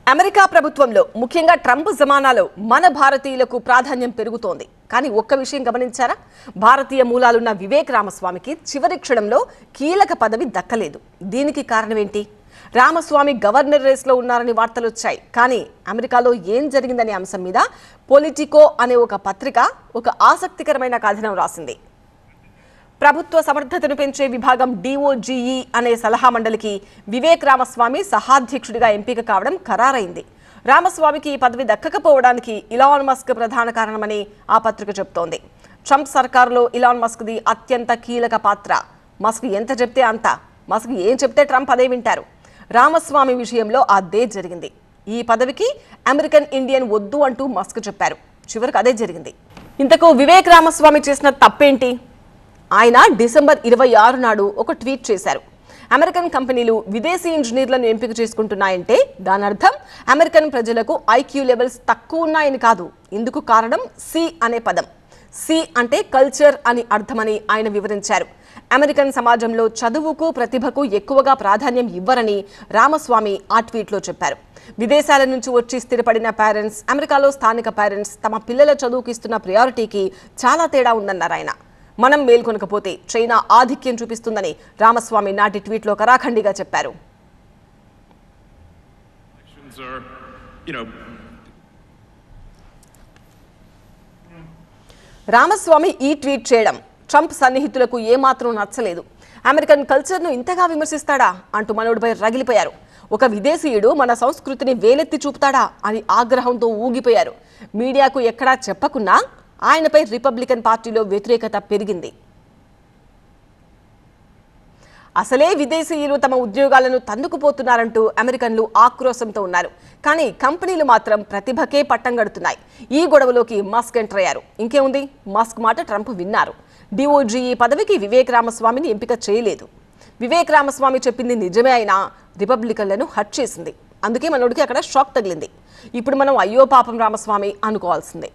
America ప్రభుత్వంలో ముఖ్యంగా Trump జమానాలో మన భారతీయులకు ప్రాధాన్యం పెరుగుతోంది. కానీ ఒక్క విషయం గమనించారా? భారతీయ మూలాలున్న వివేక్ రామస్వామికి చివరి క్షణంలో కీలక పదవి దక్కలేదు. దీనికి కారణం ఏంటి? రామస్వామి గవర్నర్ రేస్లో ఉన్నారని వార్తలు వచ్చాయి. కానీ అమెరికాలో ఏం జరిగిందనే అంశం మీద పొలిటికో అనే ఒక పత్రిక ఒక ఆసక్తికరమైన కథనం రాసింది. ప్రభుత్వ సమర్థతను పెంచే విభాగం DOGE అనే సలహా మండలికి వివేక్ రామస్వామి సహాధ్యక్షుడిగా ఎంపిక కావడం ఖరారైంది. రామస్వామికి ఈ పదవి దక్కకపోవడానికి ఇలాన్ మస్క్ ప్రధాన కారణమని ఆ పత్రిక చెబుతోంది. ట్రంప్ సర్కారులో ఇలాన్ మస్క్ది అత్యంత కీలక పాత్ర. మస్క్ ఎంత చెప్తే అంత, మస్క్ ఏం చెప్తే ట్రంప్ అదే వింటారు. రామస్వామి విషయంలో అదే జరిగింది. ఈ పదవికి అమెరికన్ ఇండియన్ వద్దు అంటూ మస్క్ చెప్పారు. చివరికి అదే జరిగింది. ఇంతకు వివేక్ రామస్వామి చేసిన తప్పేంటి? ఆయన డిసెంబర్ 26 నాడు ఒక ట్వీట్ చేశారు. అమెరికన్ కంపెనీలు విదేశీ ఇంజనీర్లను ఎంపిక చేసుకుంటున్నాయంటే దాని అర్థం అమెరికన్ ప్రజలకు IQ లెవెల్స్ తక్కువ ఉన్నాయని కాదు. ఇందుకు కారణం C అనే పదం. C అంటే కల్చర్ అని అర్థమని ఆయన వివరించారు. అమెరికన్ సమాజంలో చదువుకు ప్రతిభకు ఎక్కువగా ప్రాధాన్యం ఇవ్వరని రామస్వామి ఆ ట్వీట్లో చెప్పారు. విదేశాల నుంచి వచ్చి స్థిరపడిన పేరెంట్స్, అమెరికాలో స్థానిక పేరెంట్స్ తమ పిల్లల చదువుకి ఇస్తున్న ప్రయారిటీకి చాలా తేడా ఉందన్నారు ఆయన. మనం మేల్కొనకపోతే చైనా ఆధిక్యం చూపిస్తుందని రామస్వామి నాటి ట్వీట్లో కరాఖండిగా చెప్పారు. రామస్వామి ఈ ట్వీట్ చేయడం ట్రంప్ సన్నిహితులకు ఏమాత్రం నచ్చలేదు. అమెరికన్ కల్చర్ను ఇంతగా విమర్శిస్తాడా అంటూ మనోడిపై రగిలిపోయారు. ఒక విదేశీయుడు మన సంస్కృతిని వేలెత్తి చూపుతాడా అని ఆగ్రహంతో ఊగిపోయారు. మీడియాకు ఎక్కడా చెప్పకున్నా ఆయనపై రిపబ్లికన్ పార్టీలో వ్యతిరేకత పెరిగింది. అసలే విదేశీయులు తమ ఉద్యోగాలను తన్నుకుపోతున్నారంటూ అమెరికన్లు ఆక్రోశంతో ఉన్నారు. కానీ కంపెనీలు మాత్రం ప్రతిభకే పట్టం గడుతున్నాయి. ఈ గొడవలోకి మస్క్ ఎంటర్ అయ్యారు. ఇంకేముంది, మస్క్ మాట ట్రంప్ విన్నారు. DOGE పదవికి వివేక్ రామస్వామిని ఎంపిక చేయలేదు. వివేక్ రామస్వామి చెప్పింది నిజమే అయినా రిపబ్లికన్లను హర్ట్ చేసింది. అందుకే మనోడికి అక్కడ షాక్ తగిలింది. ఇప్పుడు మనం అయ్యో పాపం రామస్వామి అనుకోవాల్సిందే.